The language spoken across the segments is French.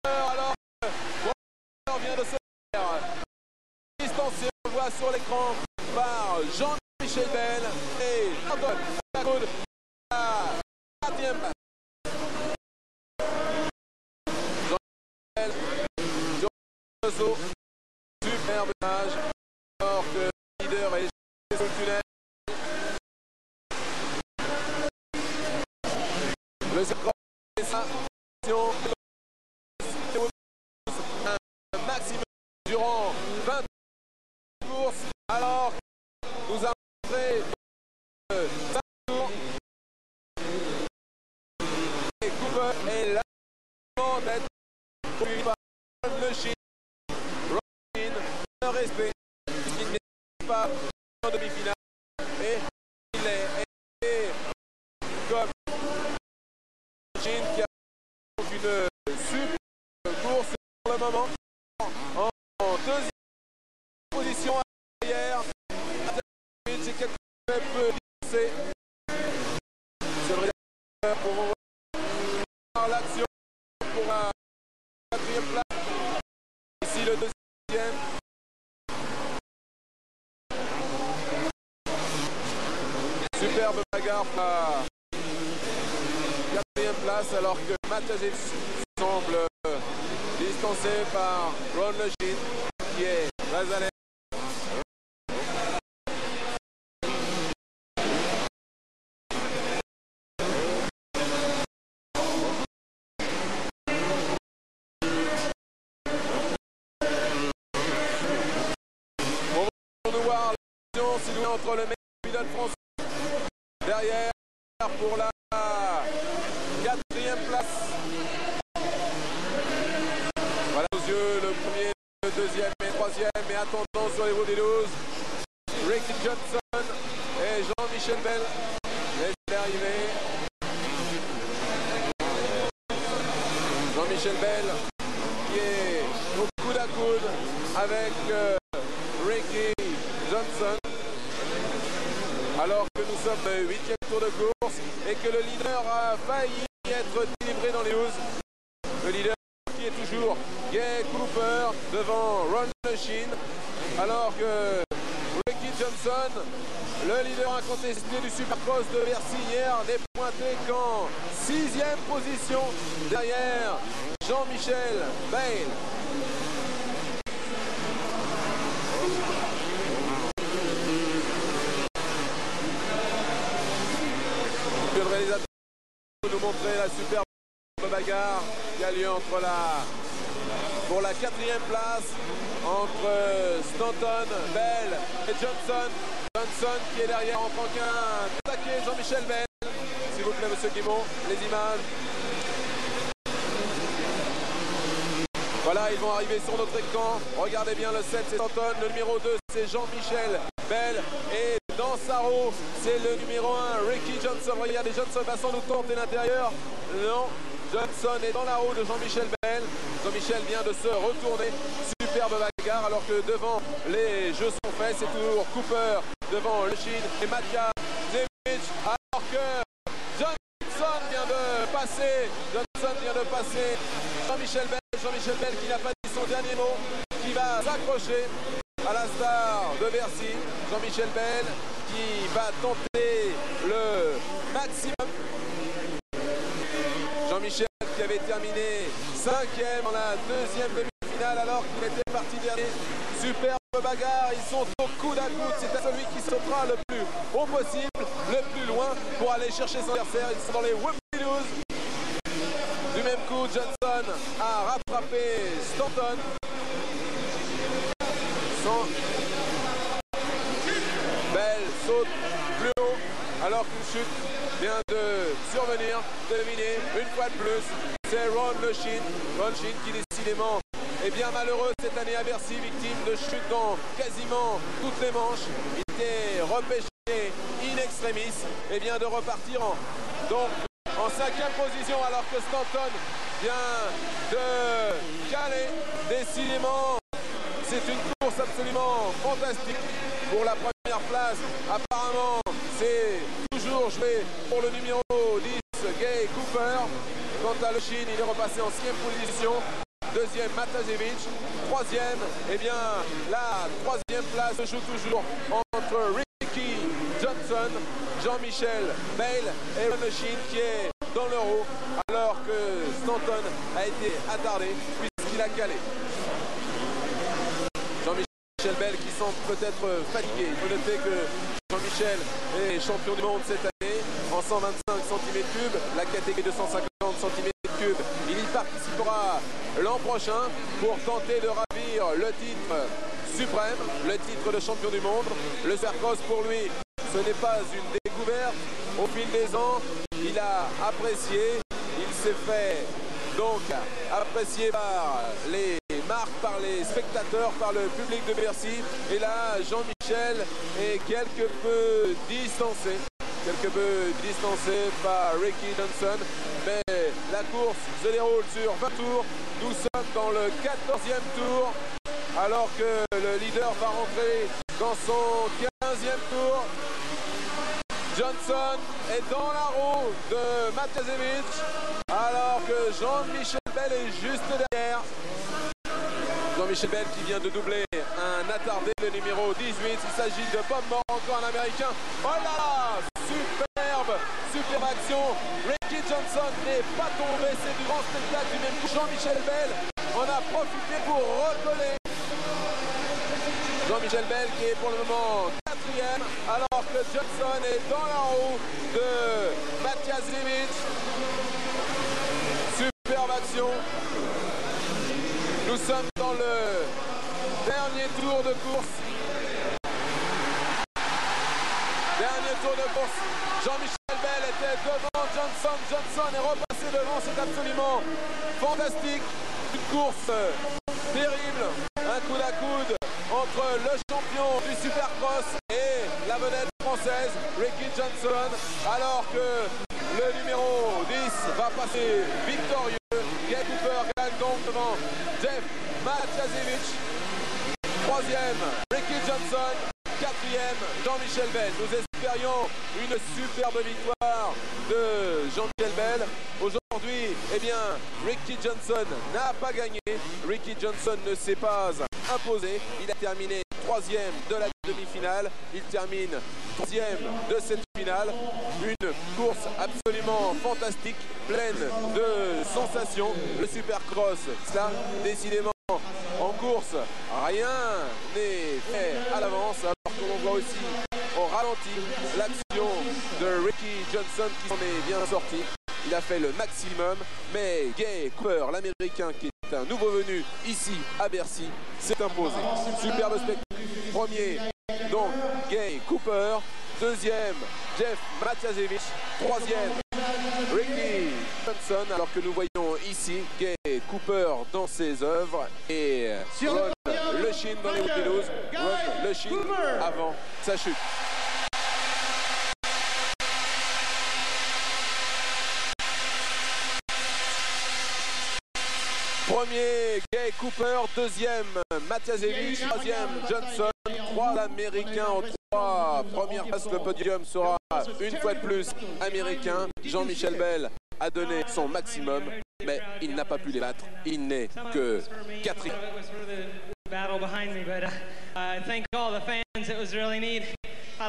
alors que vient de se faire distancer, on le voit sur l'écran, par Jean-Michel Bell et Antoine Lacoud à la 4e place. Jean-Michel sur le saut, superbe image, alors que le leader est sur le tunnel. Le second et sa un maximum durant 20 courses, alors que nous avons montré 5 tours et Cooper est là d'être poursuivi par le Chine. Un respect qui n'est pas en demi-finale et il est comme Chine qui a une super course pour le moment en deuxième position arrière. C'est quelque peu glissé. C'est vrai pour voir l'action pour la 4e place. Ici le 2e. Superbe bagarre pour la 4e place alors que Matazic semble distancé par Ron Lechine qui est très à l'aise. On va voir l'action s'il y a entre le Middle France derrière pour la 4e place. Voilà aux yeux le premier, le 2e et 3e. Et attendant sur les Woody Loos, Ricky Johnson et Jean-Michel Bell. Laissez arriver. Jean-Michel Bell qui est au coude à coude avec Ricky Johnson. Alors que nous sommes au 8e tour de course et que le leader a failli être délivré dans les 12. Le leader qui est toujours Gay Cooper devant Ron Lechine. Alors que Ricky Johnson, le leader incontesté du Supercross de Bercy hier, n'est pointé qu'en 6e position derrière Jean-Michel Bale. Le réalisateur nous montrer la superbe bagarre qui a lieu entre pour la 4e place entre Stanton, Bell et Johnson. Johnson qui est derrière en tant qu'un attaqué Jean-Michel Bell. S'il vous plaît, monsieur Guimond, les images. Voilà, ils vont arriver sur notre écran. Regardez bien, le 7 c'est Stanton, le numéro 2 c'est Jean-Michel Bell et dans sa roue c'est le numéro 1 Ricky Johnson. Regardez, Johnson va sans doute tenter l'intérieur. Non, Johnson est dans la roue de Jean-Michel Bell. Jean-Michel vient de se retourner. Superbe bagarre alors que devant les jeux sont faits. C'est toujours Cooper devant Lechine et Matia Zemich alors que Johnson vient de passer. Jean-Michel Bell qui n'a pas dit son dernier mot, qui va s'accrocher à la star de Bercy. Jean-Michel Bell qui va tenter le maximum. Jean-Michel qui avait terminé 5e en la 2e demi-finale alors qu'il était parti dernier. Superbe bagarre, ils sont au coude à coude. C'est à celui qui sautera le plus haut possible, le plus loin pour aller chercher son adversaire. Ils sont dans les Woody-Loos. Du même coup, Johnson a rattrapé Stanton. Bell saute plus haut alors qu'une chute vient de survenir, de dominer une fois de plus. C'est Ron Lechine. Ron Lechine qui décidément est bien malheureux cette année à Bercy, victime de chutes dans quasiment toutes les manches. Il était repêché in extremis et vient de repartir en 5e position alors que Stanton vient de caler. Décidément, c'est une course absolument fantastique pour la première place. Apparemment, c'est toujours joué pour le numéro 10, Gay Cooper. Quant à Lechine, il est repassé en 6e position. deuxième Matasevic, troisième, eh bien la troisième place se joue toujours entre Ricky Johnson, Jean-Michel Bayle et Ron Lechine qui est dans l'euro alors que Stanton a été attardé puisqu'il a calé. Jean-Michel Bayle qui semble peut-être fatigué. Il faut noter que Jean-Michel est champion du monde cette année en 125 cm3, la catégorie de 150 cm3. Il y participera l'an prochain pour tenter de ravir le titre suprême, le titre de champion du monde. Le Supercross pour lui, ce n'est pas une découverte. Au fil des ans, il a apprécié, il s'est fait donc apprécié par les marques, par les spectateurs, par le public de Bercy. Et là, Jean-Michel est quelque peu distancé par Ricky Johnson. Mais la course se déroule sur 20 tours. Nous sommes dans le 14e tour, alors que le leader va rentrer dans son 15e tour. Johnson est dans la roue de Matasevic, alors que Jean-Michel Bayle est juste derrière. Jean-Michel Bayle qui vient de doubler un attardé, le numéro 18. Il s'agit de Bob Moore, encore un Américain. Oh là là, superbe action. Ricky Johnson n'est pas tombé, c'est du grand spectacle du même coup. Jean-Michel Bayle en a profité pour recoller. Jean-Michel Bayle qui est pour le moment 4e, alors que Johnson est dans la roue de Matasevic. Superbe action. Nous sommes dans le dernier tour de course. Dernier tour de course. Jean-Michel Bayle était devant Johnson. Johnson est repassé devant. C'est absolument fantastique. Une course terrible. Un coude à coude entre le champion du Supercross et la vedette française, Ricky Johnson, alors que le numéro 10 va passer victorieux. Gay Cooper gagne donc devant Jeff Matasevic. 3e, Ricky Johnson. 4e, Jean-Michel Bayle. Nous espérions une superbe victoire de Jean-Michel Bayle. Aujourd'hui, eh bien, Ricky Johnson n'a pas gagné. Ricky Johnson ne s'est pas imposé. Il a terminé 3e de la demi-finale. Il termine 3e de cette finale. Une course absolument fantastique, pleine de sensations. Le Supercross, ça, décidément, en course, rien n'est fait à l'avance, alors qu'on voit aussi au ralenti l'action de Ricky Johnson qui s'en est bien sorti. Il a fait le maximum, mais Gay Cooper, l'Américain qui est un nouveau venu ici à Bercy, s'est imposé. Superbe spectacle. Premier, donc Gay Cooper. Deuxième, Jeff Matasevic. Troisième, Ricky Johnson. Alors que nous voyons ici Gay Cooper dans ses œuvres et Ron Lechine dans les Whoopie-Loos. Ron Lechine avant sa chute. Premier, Gay Cooper. Deuxième, Matasevic. Troisième, Johnson. 3 Américains aux 3 premières places. Le podium sera une fois de plus américain. Jean-Michel Bayle a donné son maximum, mais il n'a pas pu les battre. Il n'est que 4e.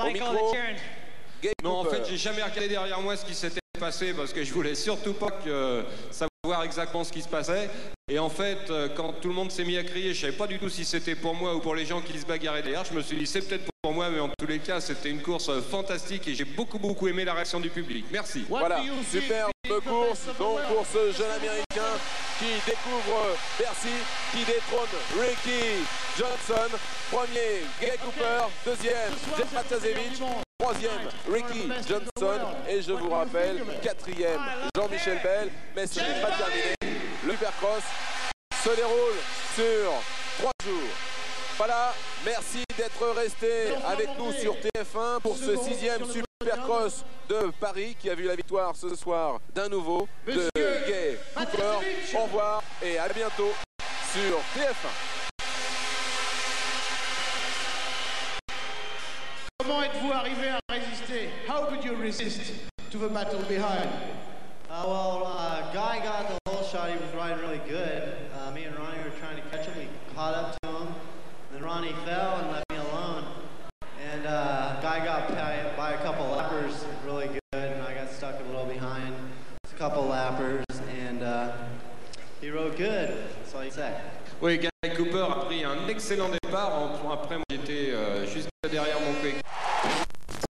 Au micro, Gay Non, en Cooper. fait, j'ai jamais regardé derrière moi ce qui s'était passé parce que je voulais surtout pas savoir exactement ce qui se passait. Et en fait, quand tout le monde s'est mis à crier, je savais pas du tout si c'était pour moi ou pour les gens qui se bagarraient derrière. Je me suis dit, c'est peut-être pour moi, mais en tous les cas, c'était une course fantastique et j'ai beaucoup aimé la réaction du public. Merci. Voilà, superbe course, donc pour ce jeune Américain qui découvre Bercy, qui détrône Ricky Johnson. Premier, Gay Cooper. Deuxième, Jeff Matasevic. Troisième, Ricky Johnson. Et je vous rappelle, 4e, Jean-Michel Bayle. Mais ce n'est pas terminé. Le Supercross se déroule sur 3 jours. Voilà, merci d'être resté avec nous sur TF1 pour ce 6e Supercross de Paris qui a vu la victoire ce soir d'un nouveau de Gay Cooper. Au revoir et à bientôt sur TF1. Comment êtes-vous arrivé à résister? How could you resist to the battle behind? Guy got the whole shot. He was riding really good. me and Ronnie were trying to catch him. We caught up to him. Then Ronnie fell and left me alone. And guy got by a couple lappers really good, and I got stuck a little behind. Just a couple lappers, and he rode good. That's all you say. Oui, Guy Cooper a pris un excellent départ. Après, moi, j'étais juste derrière mon coéquipier.